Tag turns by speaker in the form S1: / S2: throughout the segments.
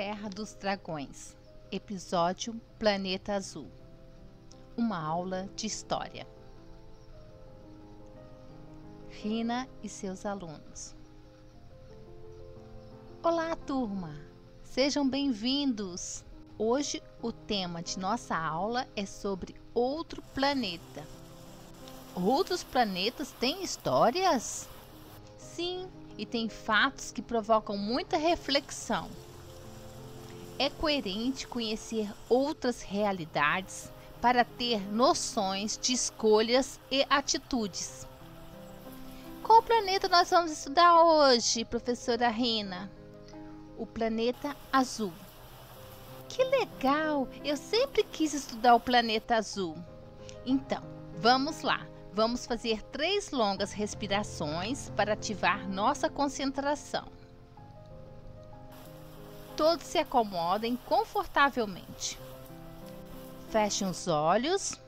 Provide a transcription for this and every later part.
S1: Terra dos Dragões, episódio Planeta Azul. Uma aula de história. Rina e seus alunos. Olá, turma! Sejam bem-vindos! Hoje o tema de nossa aula é sobre outro planeta. Outros planetas têm histórias? Sim, e tem fatos que provocam muita reflexão. É coerente conhecer outras realidades para ter noções de escolhas e atitudes. Qual planeta nós vamos estudar hoje, professora Rina? O planeta azul. Que legal! Eu sempre quis estudar o planeta azul. Então, vamos lá. Vamos fazer 3 longas respirações para ativar nossa concentração. Todos se acomodem confortavelmente. Fechem os olhos.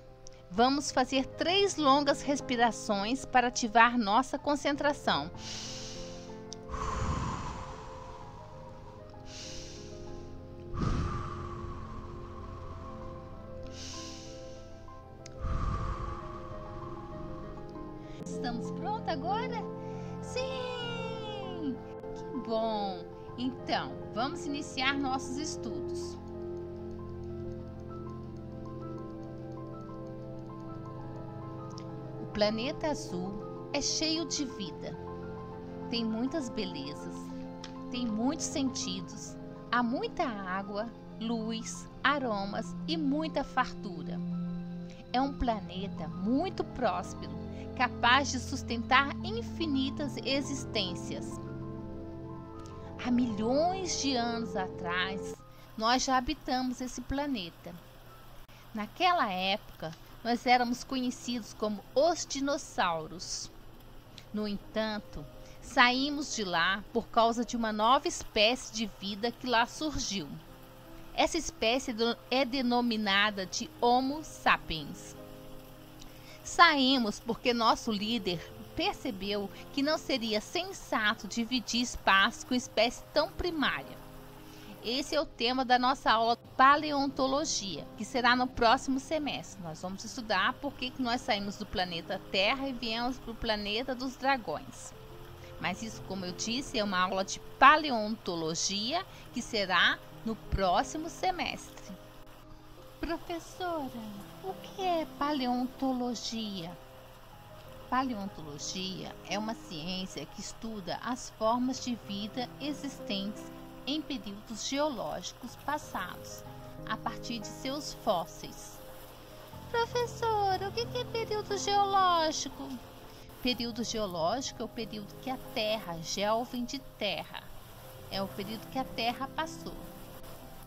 S1: Vamos fazer 3 longas respirações para ativar nossa concentração. Estamos prontos agora? Sim! Que bom! Então, vamos iniciar nossos estudos. O planeta azul é cheio de vida. Tem muitas belezas, tem muitos sentidos, há muita água, luz, aromas e muita fartura. É um planeta muito próspero, capaz de sustentar infinitas existências. Há milhões de anos atrás, nós já habitamos esse planeta. Naquela época, nós éramos conhecidos como os dinossauros. No entanto, saímos de lá por causa de uma nova espécie de vida que lá surgiu. Essa espécie é denominada de Homo sapiens. Saímos porque nosso líder percebeu que não seria sensato dividir espaço com espécie tão primária. Esse é o tema da nossa aula de paleontologia, que será no próximo semestre. Nós vamos estudar por que nós saímos do planeta Terra e viemos para o planeta dos dragões. Mas isso, como eu disse, é uma aula de paleontologia que será no próximo semestre. Professora, o que é paleontologia? Paleontologia é uma ciência que estuda as formas de vida existentes em períodos geológicos passados, a partir de seus fósseis. Professora, o que é período geológico? Período geológico é o período que a Terra, gel vem de terra, é o período que a Terra passou.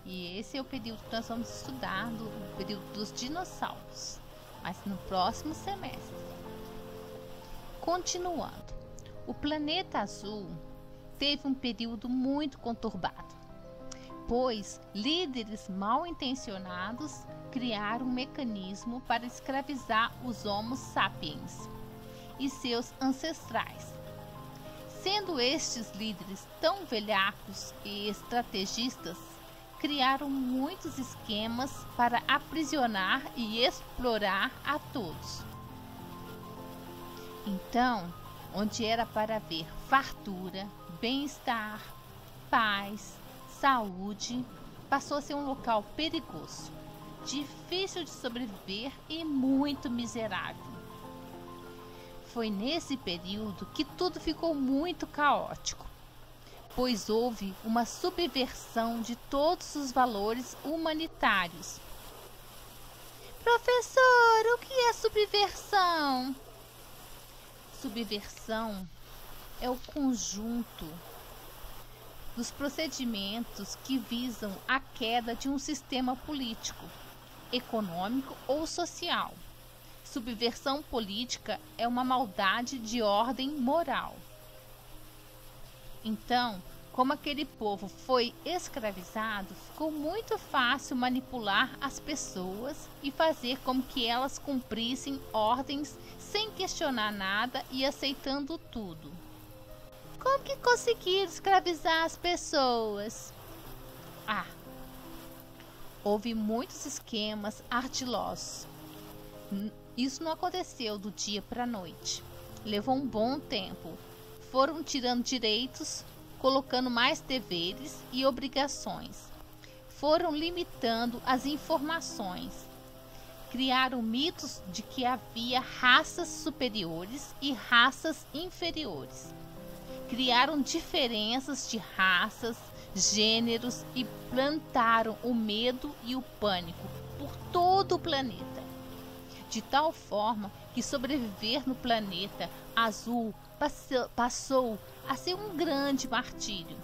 S1: E esse é o período que nós vamos estudar, o período dos dinossauros, mas no próximo semestre. Continuando, o planeta azul teve um período muito conturbado, pois líderes mal intencionados criaram um mecanismo para escravizar os Homo sapiens e seus ancestrais. Sendo estes líderes tão velhacos e estrategistas, criaram muitos esquemas para aprisionar e explorar a todos. Então, onde era para haver fartura, bem-estar, paz, saúde, passou a ser um local perigoso, difícil de sobreviver e muito miserável. Foi nesse período que tudo ficou muito caótico, pois houve uma subversão de todos os valores humanitários. Professor, o que é subversão? Subversão é o conjunto dos procedimentos que visam a queda de um sistema político, econômico ou social. Subversão política é uma maldade de ordem moral. Então, como aquele povo foi escravizado, ficou muito fácil manipular as pessoas e fazer com que elas cumprissem ordens sem questionar nada e aceitando tudo. Como que conseguiram escravizar as pessoas? Houve muitos esquemas ardilosos. Isso não aconteceu do dia para a noite. Levou um bom tempo. Foram tirando direitos, colocando mais deveres e obrigações. Foram limitando as informações. Criaram mitos de que havia raças superiores e raças inferiores. Criaram diferenças de raças, gêneros e plantaram o medo e o pânico por todo o planeta. De tal forma que sobreviver no planeta azul passou a ser um grande martírio.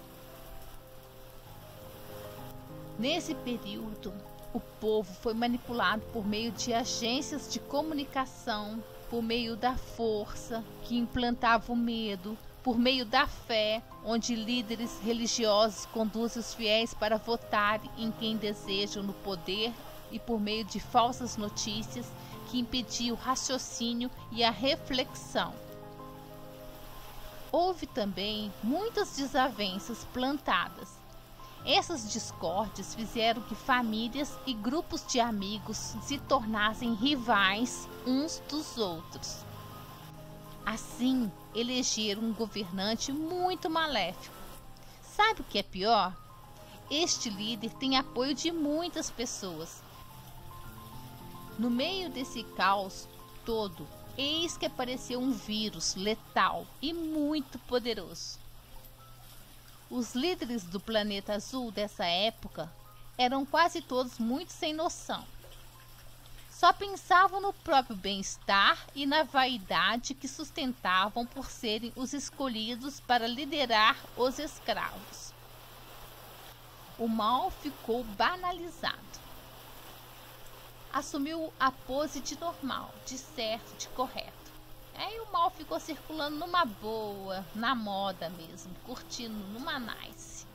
S1: Nesse período, o povo foi manipulado por meio de agências de comunicação, por meio da força, que implantava o medo, por meio da fé, onde líderes religiosos conduzem os fiéis para votarem em quem desejam no poder, e por meio de falsas notícias que impediam o raciocínio e a reflexão. Houve também muitas desavenças plantadas. Essas discórdias fizeram que famílias e grupos de amigos se tornassem rivais uns dos outros. Assim, elegeram um governante muito maléfico. Sabe o que é pior? Este líder tem apoio de muitas pessoas. No meio desse caos todo, eis que apareceu um vírus letal e muito poderoso. Os líderes do planeta azul dessa época eram quase todos muito sem noção. Só pensavam no próprio bem-estar e na vaidade que sustentavam por serem os escolhidos para liderar os escravos. O mal ficou banalizado. Assumiu a pose de normal, de certo, de correto. Aí o mal ficou circulando numa boa, na moda mesmo, curtindo numa nice.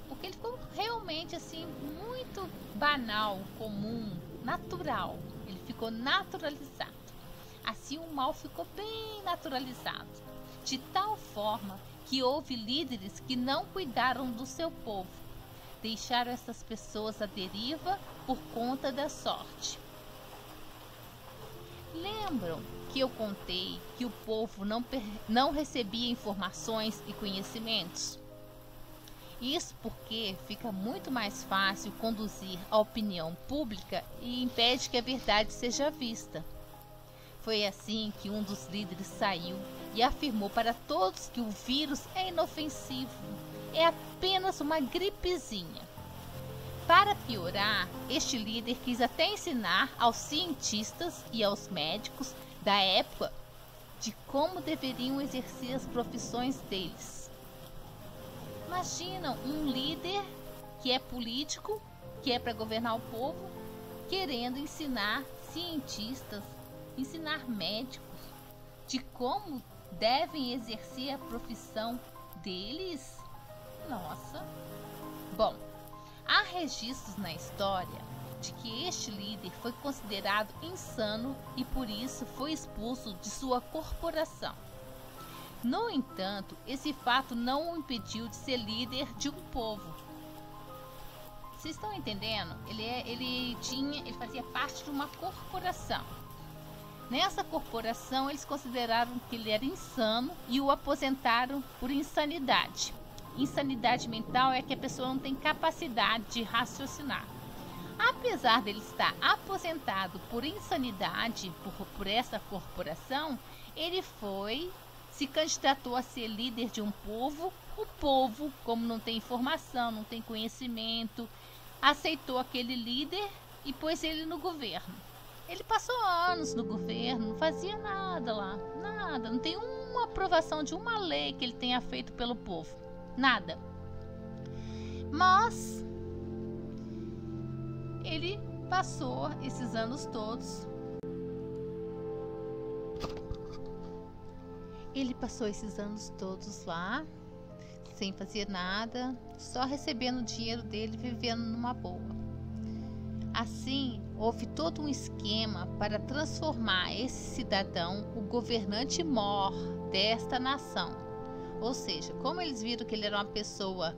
S1: Porque ele ficou realmente assim, muito banal, comum, natural. Ele ficou naturalizado. Assim o mal ficou bem naturalizado. De tal forma que houve líderes que não cuidaram do seu povo. Deixaram essas pessoas à deriva por conta da sorte. Lembram que eu contei que o povo não recebia informações e conhecimentos? Isso porque fica muito mais fácil conduzir a opinião pública e impede que a verdade seja vista. Foi assim que um dos líderes saiu e afirmou para todos que o vírus é inofensivo, é apenas uma gripezinha. Para piorar, este líder quis até ensinar aos cientistas e aos médicos da época de como deveriam exercer as profissões deles. Imaginam um líder que é político, que é para governar o povo, querendo ensinar cientistas, ensinar médicos de como devem exercer a profissão deles? Nossa! Bom, há registros na história de que este líder foi considerado insano e por isso foi expulso de sua corporação. No entanto, esse fato não o impediu de ser líder de um povo. Vocês estão entendendo? Ele fazia parte de uma corporação. Nessa corporação, eles consideraram que ele era insano e o aposentaram por insanidade. Insanidade mental é que a pessoa não tem capacidade de raciocinar. Apesar dele estar aposentado por insanidade por essa corporação, ele se candidatou a ser líder de um povo. O povo, como não tem informação, não tem conhecimento, aceitou aquele líder e pôs ele no governo. Ele passou anos no governo, não fazia nada lá, nada, não tem uma aprovação de uma lei que ele tenha feito pelo povo, nada. Mas ele passou esses anos todos. Ele passou esses anos todos lá, sem fazer nada, só recebendo o dinheiro dele, vivendo numa boa. Assim, houve todo um esquema para transformar esse cidadão o governante mor desta nação. Ou seja, como eles viram que ele era uma pessoa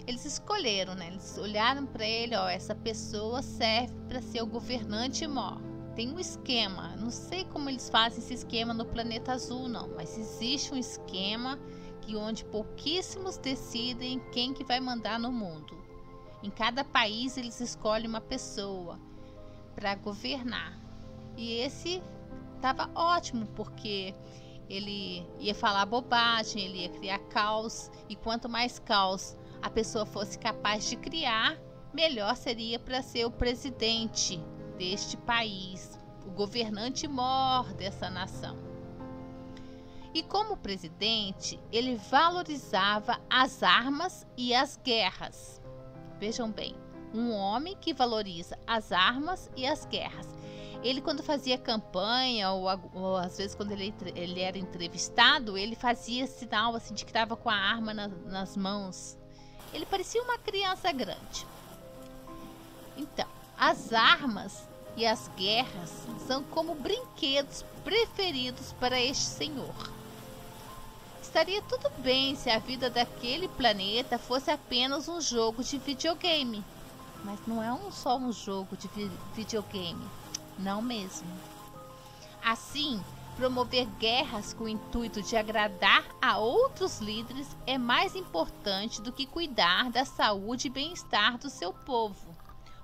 S1: eles escolheram, né? Eles olharam para ele, ó, essa pessoa serve para ser o governante mor. Tem um esquema, não sei como eles fazem esse esquema no planeta azul não, mas existe um esquema que onde pouquíssimos decidem quem que vai mandar no mundo. Em cada país eles escolhem uma pessoa para governar. E esse estava ótimo porque ele ia falar bobagem, ele ia criar caos, e quanto mais caos a pessoa fosse capaz de criar, melhor seria para ser o presidente deste país, o governante mor dessa nação. E como presidente, ele valorizava as armas e as guerras. Vejam bem, um homem que valoriza as armas e as guerras. Ele, quando fazia campanha, ou às vezes quando ele era entrevistado, ele fazia sinal assim de que estava com a arma nas mãos. Ele parecia uma criança grande. Então, as armas e as guerras são como brinquedos preferidos para este senhor. Estaria tudo bem se a vida daquele planeta fosse apenas um jogo de videogame. Mas não é só um jogo de videogame. Não mesmo. Assim, promover guerras com o intuito de agradar a outros líderes é mais importante do que cuidar da saúde e bem-estar do seu povo.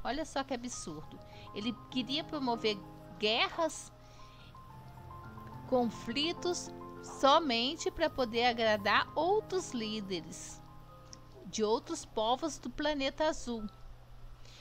S1: Olha só que absurdo. Ele queria promover guerras, conflitos, somente para poder agradar outros líderes de outros povos do planeta azul.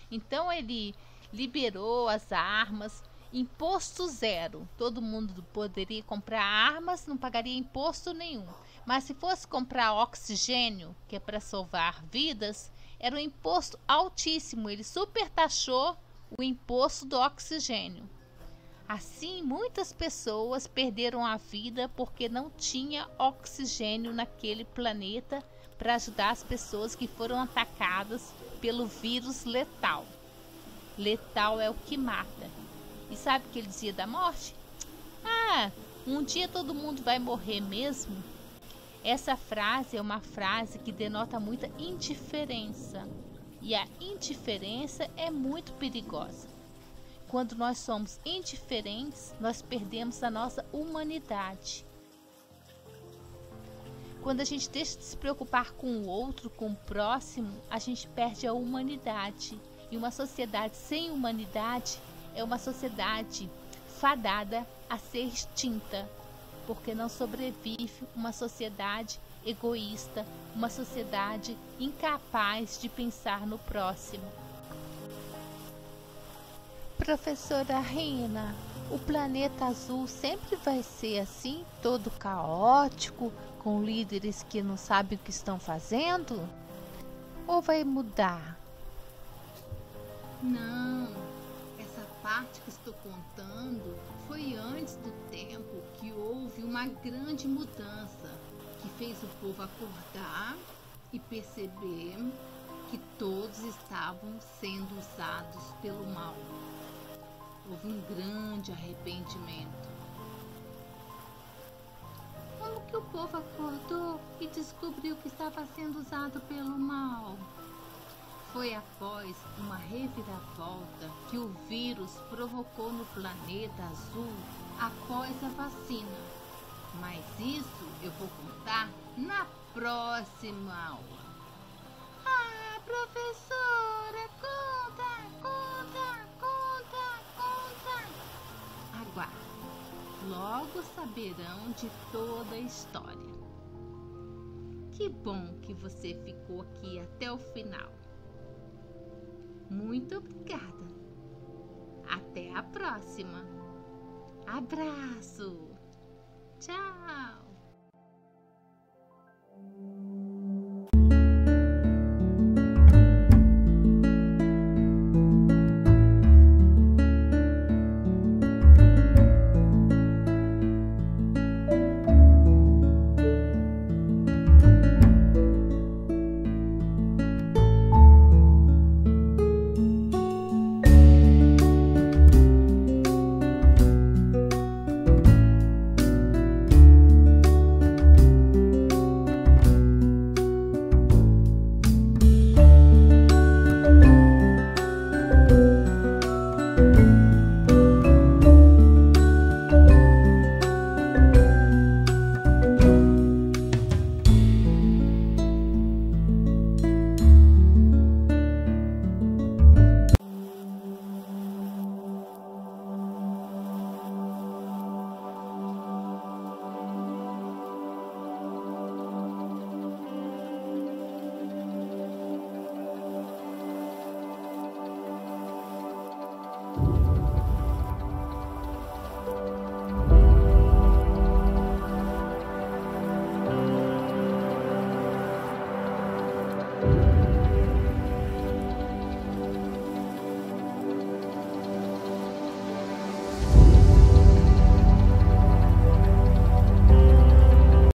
S1: Então ele liberou as armas, imposto zero. Todo mundo poderia comprar armas, não pagaria imposto nenhum. Mas se fosse comprar oxigênio, que é para salvar vidas, era um imposto altíssimo. Ele supertaxou o imposto do oxigênio. Assim, muitas pessoas perderam a vida porque não tinha oxigênio naquele planeta para ajudar as pessoas que foram atacadas pelo vírus letal. Letal é o que mata. E sabe o que ele dizia da morte? Ah, um dia todo mundo vai morrer mesmo. Essa frase é uma frase que denota muita indiferença. E a indiferença é muito perigosa. Quando nós somos indiferentes, nós perdemos a nossa humanidade. Quando a gente deixa de se preocupar com o outro, com o próximo, a gente perde a humanidade. E uma sociedade sem humanidade é uma sociedade fadada a ser extinta, porque não sobrevive uma sociedade egoísta, uma sociedade incapaz de pensar no próximo. Professora Rina, o planeta azul sempre vai ser assim, todo caótico, com líderes que não sabem o que estão fazendo? Ou vai mudar?
S2: Não, essa parte que estou contando foi antes do tempo que houve uma grande mudança que fez o povo acordar e perceber que todos estavam sendo usados pelo mal. Houve um grande arrependimento. Como que o povo acordou e descobriu que estava sendo usado pelo mal? Foi após uma reviravolta que o vírus provocou no planeta azul após a vacina. Mas isso eu vou contar na próxima aula. Ah, professora, conta! Aguarde. Logo saberão de toda a história. Que bom que você ficou aqui até o final. Muito obrigada. Até a próxima. Abraço!